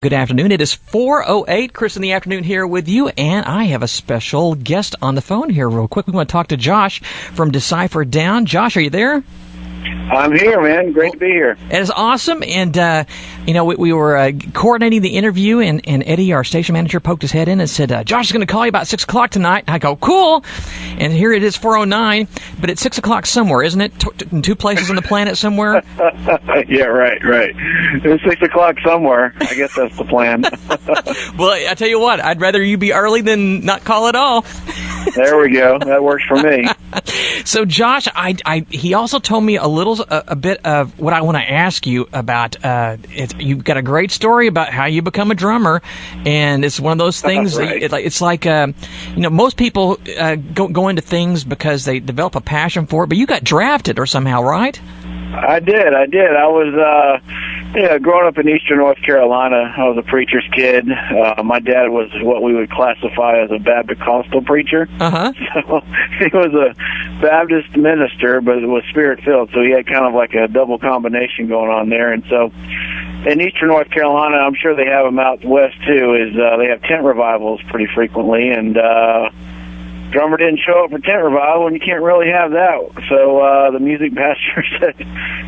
Good afternoon. It is 4:08. Chris in the afternoon here with you, and I have a special guest on the phone here real quick. We want to talk to Josh from Decyfer Down. Josh, are you there? I'm here, man. Great to be here. It is awesome. And, we were coordinating the interview, and Eddie, our station manager, poked his head in and said, Josh is going to call you about 6 o'clock tonight. I go, cool. And here it is, 4:09, but it's 6 o'clock somewhere, isn't it? In two places on the planet somewhere? Yeah, right. It's 6 o'clock somewhere. I guess that's the plan. Well, I tell you what, I'd rather you be early than not call at all. There we go. That works for me. So, Josh, he also told me a bit of what I want to ask you about. You've got a great story about how you become a drummer, and it's one of those things. Right. It's like most people go into things because they develop a passion for it, but you got drafted or somehow, right? I did. I was growing up in eastern North Carolina. I was a preacher's kid. My dad was what we would classify as a Baptist Costal preacher. Uh-huh. So he was a Baptist minister, but it was Spirit-filled, so he had kind of like a double combination going on there. And so in eastern North Carolina, I'm sure they have them out west too, is they have tent revivals pretty frequently, and drummer didn't show up for tent revival, and you can't really have that. So the music pastor said,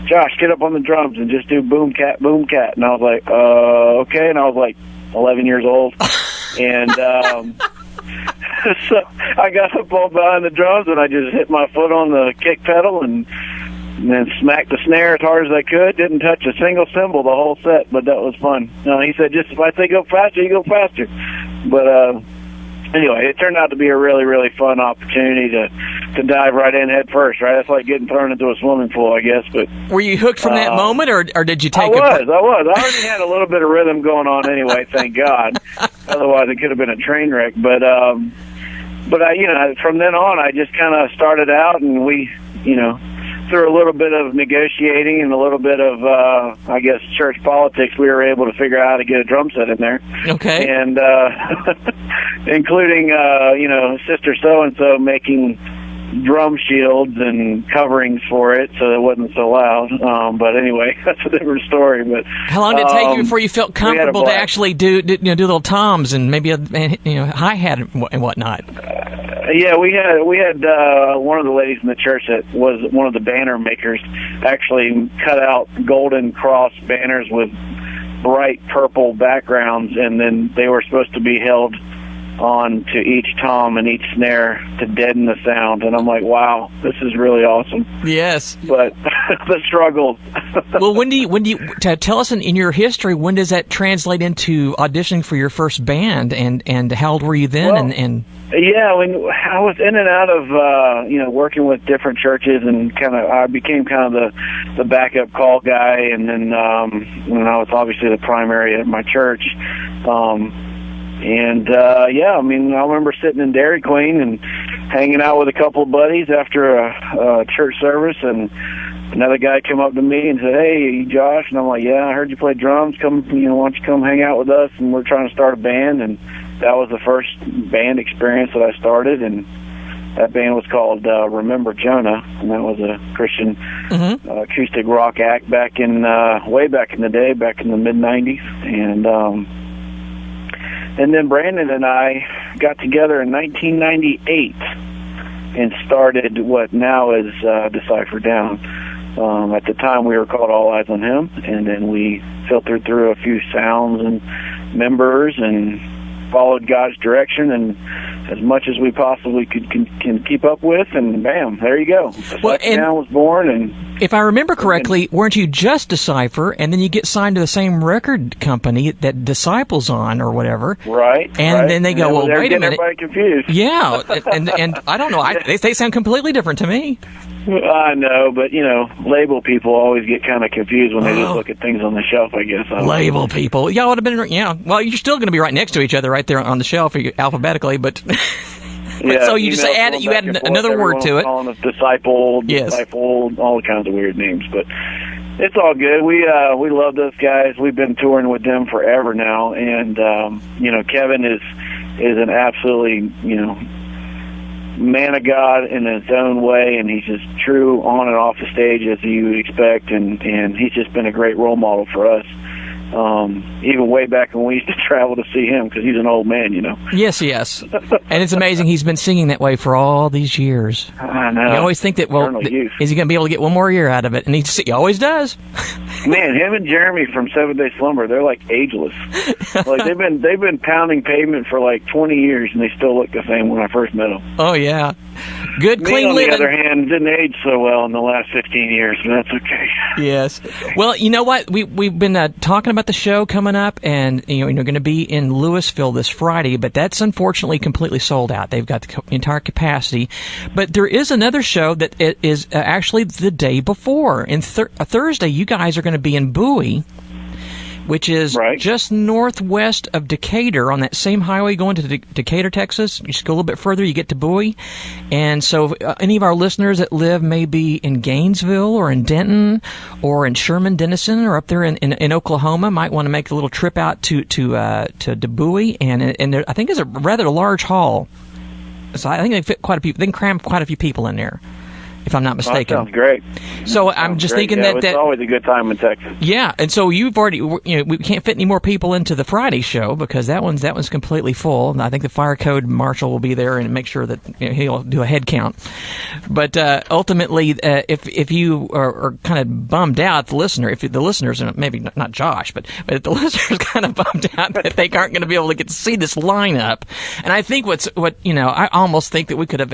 Josh, get up on the drums and just do boom cat, boom cat. And I was like, okay. And I was like 11 years old. And so I got up all behind the drums, and I just hit my foot on the kick pedal and then smacked the snare as hard as I could. Didn't touch a single cymbal the whole set, but that was fun. He said, just if I say go faster, you go faster. But anyway, it turned out to be a really, really fun opportunity to dive right in head first, right? That's like getting thrown into a swimming pool, I guess. But were you hooked from that moment, or did you take I was. I already had a little bit of rhythm going on anyway, thank God. Otherwise, it could have been a train wreck. But from then on, I just kind of started out, and we, through a little bit of negotiating and a little bit of, church politics, we were able to figure out how to get a drum set in there. Okay. And including, Sister So-and-so making drum shields and coverings for it so it wasn't so loud. But anyway, that's a different story. But how long did it take you before you felt comfortable to actually do little toms and maybe a hi-hat and whatnot? Yeah, we had one of the ladies in the church that was one of the banner makers actually cut out Golden Cross banners with bright purple backgrounds, and then they were supposed to be held on to each tom and each snare to deaden the sound. And I'm like, wow, this is really awesome. Yes. But the struggle. Well, when do you tell us in your history, when does that translate into auditioning for your first band, and how old were you then? Well, yeah, I was in and out of working with different churches, and I became kind of the backup call guy, and then when I was obviously the primary at my church. I remember sitting in Dairy Queen and hanging out with a couple of buddies after a church service, and another guy came up to me and said, "Hey, Josh," and I'm like, "Yeah, I heard you play drums. Come, why don't you come hang out with us?" And we're trying to start a band, and that was the first band experience that I started, and that band was called Remember Jonah, and that was a Christian acoustic rock act back in way back in the day, back in the mid-'90s, and then Brandon and I got together in 1998 and started what now is Decyfer Down. At the time, we were called All Eyes on Him, and then we filtered through a few sounds and members and followed God's direction and as much as we possibly can keep up with, and bam, there you go. Decyfer Down was born. And if I remember correctly, weren't you just Decyfer, and then you get signed to the same record company that Disciples on or whatever? Right. And then they go, well, wait a minute. Everybody confused. Yeah, and I don't know. They sound completely different to me. I know, but, label people always get kind of confused when they just look at things on the shelf, I guess. Label people. Y'all would have been, well, you're still going to be right next to each other right there on the shelf alphabetically, but... Yeah, so you just added another word to it. Calling us disciple, all kinds of weird names, but it's all good. We love those guys. We've been touring with them forever now, and Kevin is an absolutely man of God in his own way, and he's just true on and off the stage as you would expect, and he's just been a great role model for us. even way back when we used to travel to see him, because he's an old man, you know. Yes. And it's amazing he's been singing that way for all these years. I know. You always think that, well, is he going to be able to get one more year out of it? And he always does. Man, him and Jeremy from 7 Day Slumber, they're like ageless. Like they've been pounding pavement for like 20 years, and they still look the same when I first met them. Oh yeah, good clean living. On the other hand, didn't age so well in the last 15 years, but that's okay. Yes. Well, you know what? We've been talking about the show coming up, and you're going to be in Louisville this Friday, but that's unfortunately completely sold out. They've got the entire capacity. But there is another show that is actually the day before. In Thursday, you guys are going to be in Bowie, which is just northwest of Decatur on that same highway going to Decatur, Texas. You just go a little bit further, you get to Bowie. And so any of our listeners that live maybe in Gainesville or in Denton or in Sherman, Denison, or up there in Oklahoma might want to make a little trip out to Bowie. And there, I think it's a rather large hall. So I think they fit quite a few. They can cram quite a few people in there, if I'm not mistaken. That sounds great. So I'm just thinking that it's always a good time in Texas. Yeah, and so you've already, we can't fit any more people into the Friday show because that one's completely full. And I think the fire code marshal will be there and make sure that he'll do a head count. But ultimately, if you are kind of bummed out, the listeners, and maybe not Josh, but if the listeners kind of bummed out that they aren't going to be able to get to see this lineup, and I think I almost think that we could have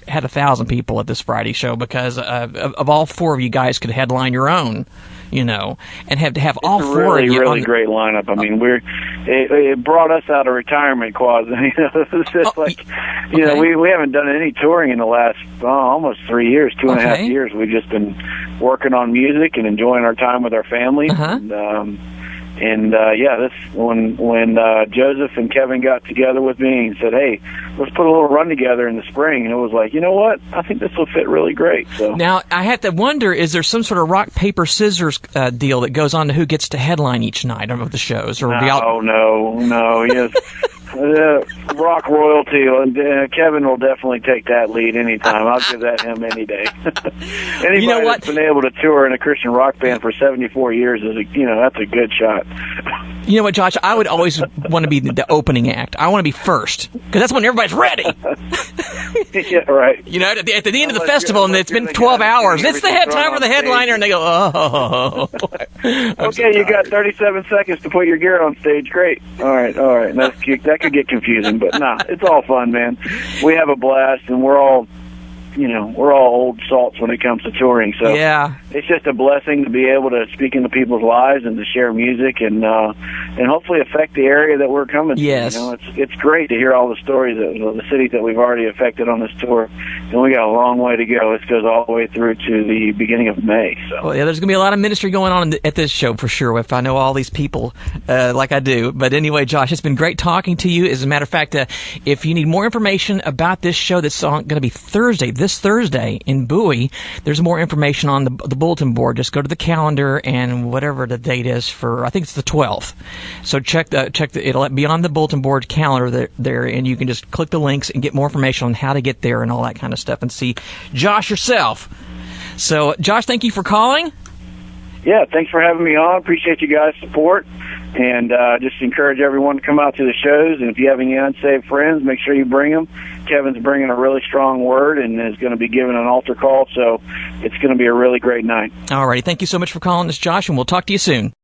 had 1,000 people at this Friday show, because of all four of you guys could headline your own, and have all four of you. Really great lineup. I mean, it brought us out of retirement quasi. It's just we haven't done any touring in the last almost 3 years, 2.5 years. We've just been working on music and enjoying our time with our families. This when Joseph and Kevin got together with me and said, "Hey, let's put a little run together in the spring," and it was like, you know what? I think this will fit really great. So now I have to wonder: is there some sort of rock paper scissors deal that goes on to who gets to headline each night of the shows? Or no. Yes. Rock royalty, and Kevin will definitely take that lead anytime. I'll give that him any day. Anybody that's been able to tour in a Christian rock band for 74 years that's a good shot. You know what, Josh? I would always want to be the opening act. I want to be first, because that's when everybody's ready. Yeah, right. At the end of the festival, and it's been 12 hours. It's the time for the headliner, and they go, oh. Okay, you got 37 seconds to put your gear on stage. Great. All right. That could get confusing, but it's all fun, man. We have a blast, and we're all old salts when it comes to touring. So it's just a blessing to be able to speak into people's lives and to share music and hopefully affect the area that we're coming to. It's great to hear all the stories of the cities that we've already affected on this tour, and we got a long way to go. This goes all the way through to the beginning of May. So there's going to be a lot of ministry going on at this show for sure, if I know all these people like I do. But anyway, Josh, it's been great talking to you. As a matter of fact, if you need more information about this show that's going to be this Thursday in Bowie, there's more information on the bulletin board. Just go to the calendar and whatever the date is for, I think it's the 12th. So check it'll be on the bulletin board calendar there, and you can just click the links and get more information on how to get there and all that kind of stuff and see Josh yourself. So, Josh, thank you for calling. Yeah, thanks for having me on. Appreciate you guys' support. And just encourage everyone to come out to the shows. And if you have any unsaved friends, make sure you bring them. Kevin's bringing a really strong word and is going to be giving an altar call. So it's going to be a really great night. All right. Thank you so much for calling us, Josh, and we'll talk to you soon.